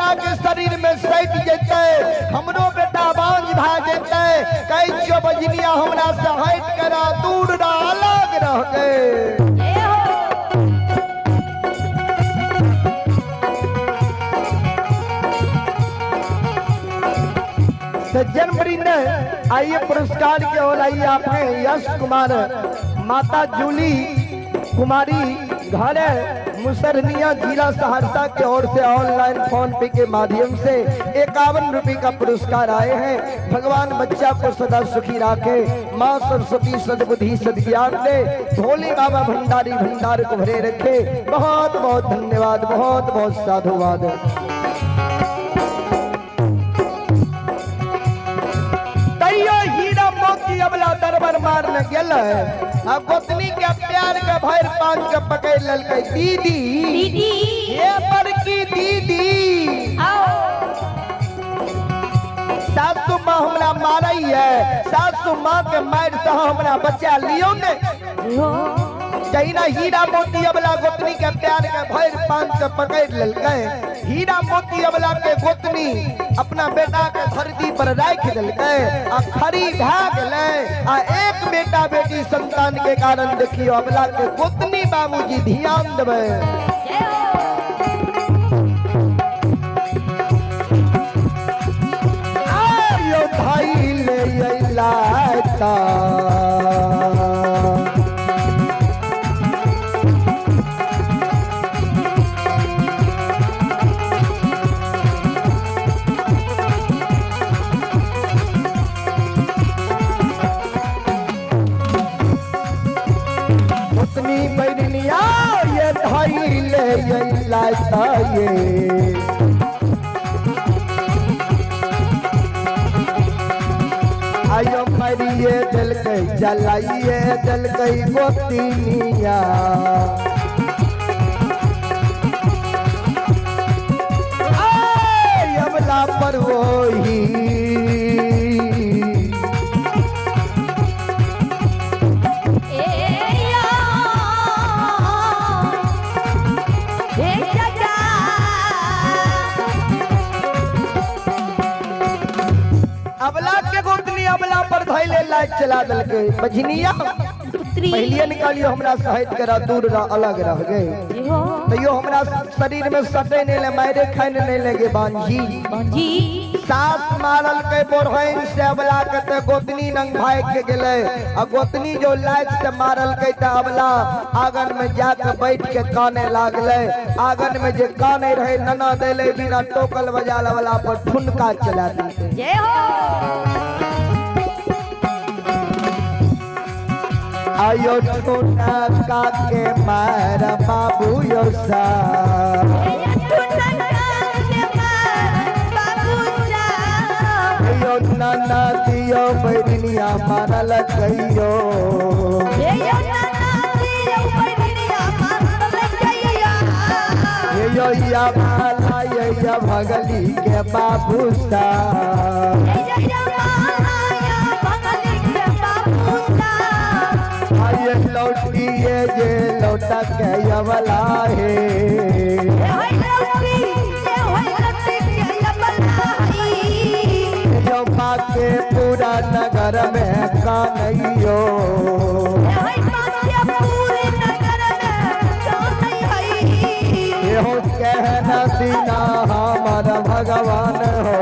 बेटा के शरीर में सट जेते, हमरो बेटा बांझ भा जेते, कई जो बजनिया हमरा से हट करा दूर रह अलग रह गए। सज्जन वृंद आइए पुरस्कार के ओर आइए। आपने यश कुमार माता जूली कुमारी घर मुसरनिया जिला सहरसा की ओर से ऑनलाइन फोन पे के माध्यम से 51 रुपए का पुरस्कार आए हैं। भगवान बच्चा को सदा सुखी रखे, माँ सरस्वती सद्बुद्धि सद्ज्ञान दे, भोले बाबा भंडारी भंडार को भरे रखे। बहुत बहुत धन्यवाद, बहुत बहुत साधुवाद। हीरा मोती अबला दरबार मारने गेल, गोतनी के प्यार के भैर पान के पकड़ ललकै। दीदी ये बड़की दीदी सासू माँ हमरा मारई है, सासू माँ के मार से हमरा बचा लियो ने। जहिना हीरा मोती अबला गोतनी के प्यार के भैर पान के पकड़ ललकै, हीरा मोती अबला के गोतनी अपना बेटा के धरती पर राख देलकै आ खड़ी भए गेलै। आ एक बेटा बेटी संतान के कारण देखियो अबला के गोतनी बाबूजी ध्यान देबै। आयो भाई ले अइलाता आयो मरिए दिल के जलाइए दिल कई गोतिनिया। अबला पर वही अबला के गोतनी अबला पर धैले लाइट चला दलके। बजनिया पहलिए निकालियो हमरा सहित करा दूर रह अलग रह गए। तैयो हमरा शरीर में सटे नहीं ले, मारे खाने नहीं लगे। बांझी सास मारल के बोरहन से अबला के ते गोतनी नंग भाग के गेले। आ गोतनी जो लाइट से मारल के ते अबला आंगन में जाके बैठ के काने लागले। आंगन में जे काने रहे नना देले बिना टोकल बजाला वाला पर ठुनका चला दी। जय हो आयो ठुना काके मार बाबू यो सा, यो नाना दियो बैरिया मारल कहियो, यो या माला या भगली के बाबू सा। आये लौटिए जे लौटा के अबला है, जो के पूरा नगर में कानइयो, हो कहना दीना हमार भगवान हो,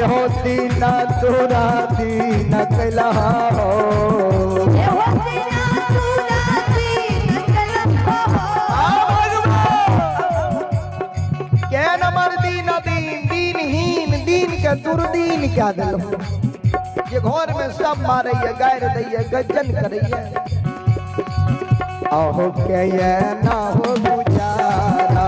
हो दीना तोरा दीन कैला हो, क्या नंबर दीन दीन दीनहीन दीन के दुर्दीन क्या दिल ये घर में सब मारे गैर दैये गजन करैये। आहो के ये ना हो गुजारा,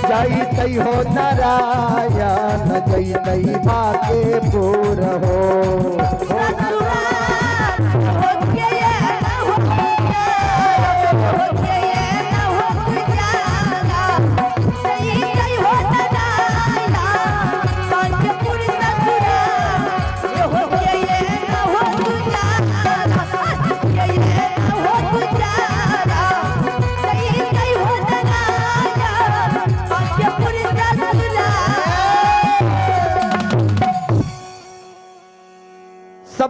जय तई हो नारायण जय तई बाके पूर हो।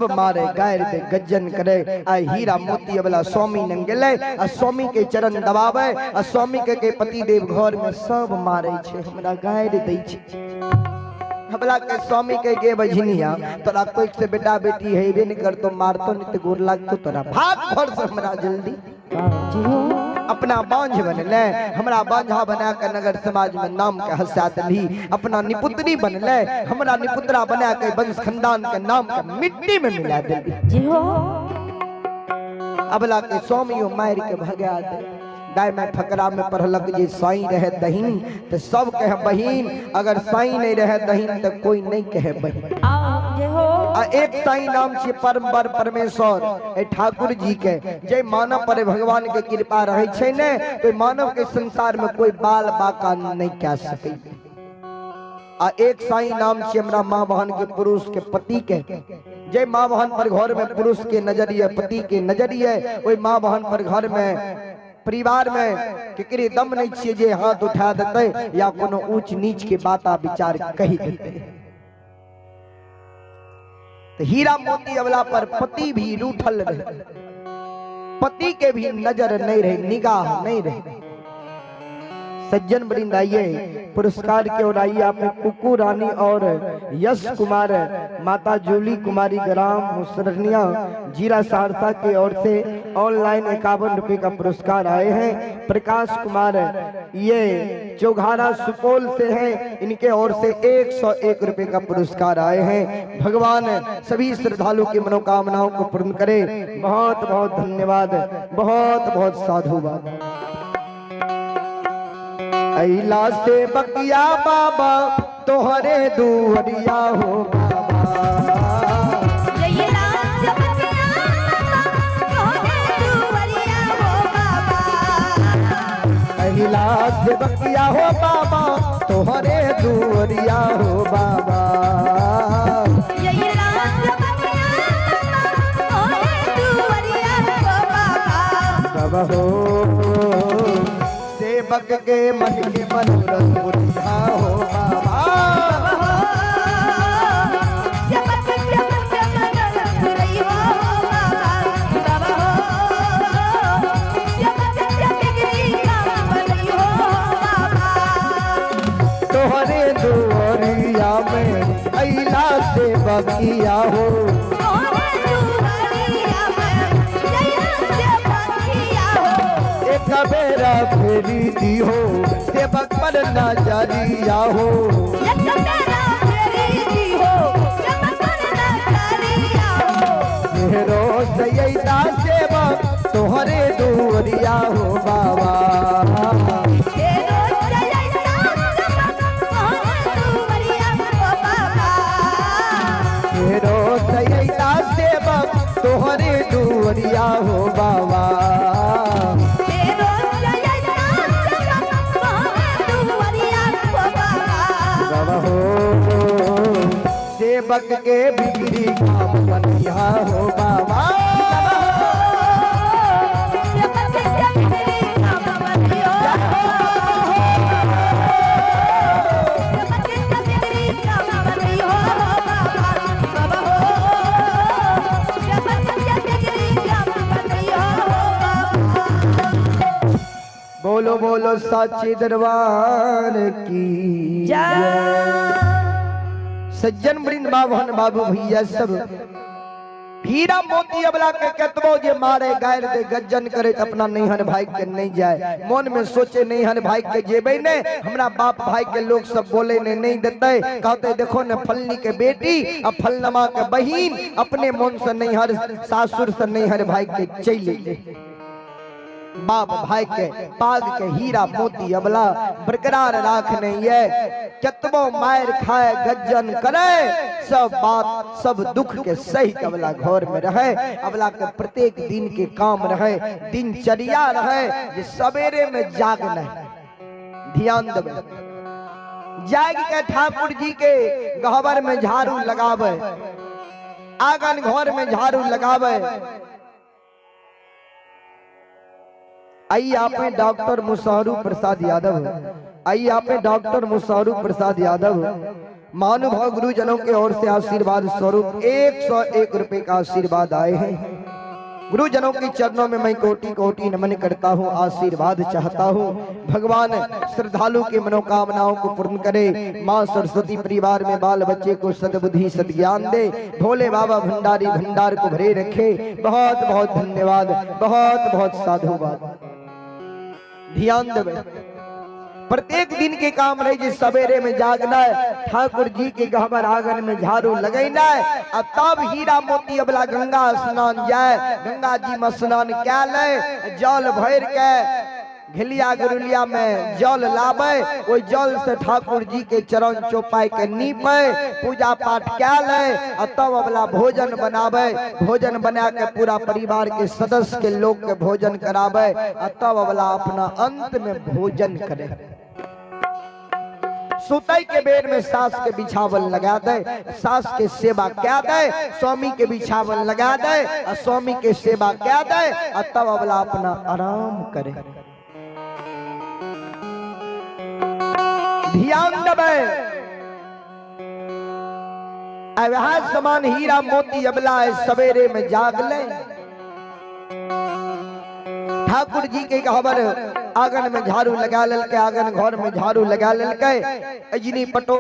सब मारे गायर दे गज्जन करे आ हीरा मोती वाला स्वामी नंगेले आ स्वामी के चरण दबावे आ स्वामी के पति देव घर में सब मारे छे हमरा गायर दै छे हमला के स्वामी के गे बझनिया तोरा कोई से बेटा बेटी हेबे नहीं कर तो मारतो नहीं तो गोर लागतो तोरा भाग घर से हमरा जल्दी अपना बांझ बनले हमरा बांझा बना के नगर समाज में नाम के हंसा दली अपना निपुत्री बनले हमरा निपुत्रा बना के वंश खानदान के नाम के मिट्टी में मिला दली जी हो अबला के स्वामी मार के भगा दे गाय में फकरा में पढ़लक जे साई रहे दहीन तो सब कहे बहिन अगर साई नहीं रहे दहीन तो कोई नहीं कहे बहिन आ एक साई नाम छे परमबर परमेश्वर ए ठाकुर जी के जे मानव पर भगवान के कृपा रहे छे ने तो मानव के संसार में कोई बाल बाका नहीं कह सके आ एक साई नाम छे हमरा मां बहन के पुरुष के पति के जे मां बहन पर घर में पुरुष के नजरिए पति के नजरिए ओई मां बहन पर घर में परिवार में केकरे दम नहीं छे जे हाथ उठा देते या कोनो ऊंच नीच के बाता विचार कही देते तो हीरा मोती अवला पर पति भी रूठल रहे पति के भी नजर नहीं रहे निगाह नहीं रहे सज्जन वृंद आइए पुरस्कार की ओर आइए आपने कुकू रानी और यश कुमार माता जूली कुमारी ग्राम मुसरनिया जीरा सहरसा की ओर से ऑनलाइन 51 रुपए का पुरस्कार आए हैं। प्रकाश कुमार ये चौघारा सुपौल से हैं, इनके ओर से 101 रुपए का पुरस्कार आए हैं। भगवान सभी श्रद्धालु की मनोकामनाओं को पूर्ण करे। बहुत बहुत धन्यवाद, बहुत बहुत साधुवाद। अइला से बकिया बाबा तोहरे दुहरिया हो अइला से बकिया हो बाबा तोहरे दुहरिया हो बाबा बाबा हो सेवक के मन के मनोरथ बुझा हो बाबा तोहरे दुआरिया में अइला से बकिया हो बेरा फेरी दी हो सेवक पर नजरिया हो मेहरो सैयदा सेवक तोहरे दुआरिया हो बाबा मेहरो सैयदा सेवक तोहरे दुआरिया हो बाबा सेवक के बिगड़ी काम बनिया हो बाबा बोलो बोलो साचे दरबार की जय। सज्जन वृंद बाबन बाबू भैया सब हीरा मोती अबला के कतबो जे मारे गायर दे गज्जन करे अपना नैहर भाई के नहीं जाए मन में सोचे नैहर भाई के जेबे ने हमरा बाप भाई के लोग सब बोले ने नहीं देते कहते देखो ने फलनी के बेटी अब फलनमा के बहिन अपने मन से नैहर सासुर से नैहर भाई के चले बाप भाई के पाग के हीरा मोती अबला बरकरार राखने ये कतबो मार खाए गज्जन करे सब बात सब दुख के सही अबला घर में रहे अबला के प्रत्येक दिन के काम रहे दिनचर्या रहे जे सवेरे में जागना ध्यान देवे जाग के ठाकुर जी के गहवर में झाड़ू लगावे आंगन घर में झाड़ू लगावे आइए आप हैं डॉक्टर मुशर्रफ प्रसाद यादव। आइए आप हैं डॉक्टर मुशर्रफ प्रसाद यादव। महानुभाव गुरुजनों के ओर से आशीर्वाद स्वरूप 101 रुपए का आशीर्वाद आए हैं। गुरुजनों के चरणों में मैं कोटि कोटि नमन करता हूँ, आशीर्वाद चाहता हूँ। भगवान श्रद्धालु की मनोकामनाओं को पूर्ण करे। माँ सरस्वती परिवार में बाल बच्चे को सद्बुद्धि सद्ज्ञान दे। भोले बाबा भंडारी भंडार को भरे रखे। बहुत बहुत धन्यवाद, बहुत बहुत साधुवाद। ध्यान देवे, प्रत्येक दिन के काम रहे जी सवेरे में जागना है, ठाकुर जी के गहबर आंगन में झाड़ू लगना है। अब तब हीरा मोती अबला गंगा स्नान जाए, गंगा जी में स्नान क्या ले, जल भर के घिलिया गुरुलिया में जल लावे, ओई जल से ठाकुर जी के चरण चौपाई के नीपे, पूजा पाठ क्या ले, तब अबला भोजन बनावे। भोजन बना के पूरा परिवार के सदस्य के लोग के भोजन करावे, तब अबला अपना अंत में भोजन करे। सुतई के बेर में सास के बिछावल लगा दे, सास के सेवा क्या दे, स्वामी के बिछावल लगा दे और स्वामी के सेवा क्या दे, और तब अबला अपना आराम करे। ध्यान देवे, वह समान हीरा मोती अबला सवेरे में जाग ले। ठाकुर जी के खबर आंगन में झाड़ू लगा ललके, आंगन घर में झाड़ू लगा ललके, अजनी पटो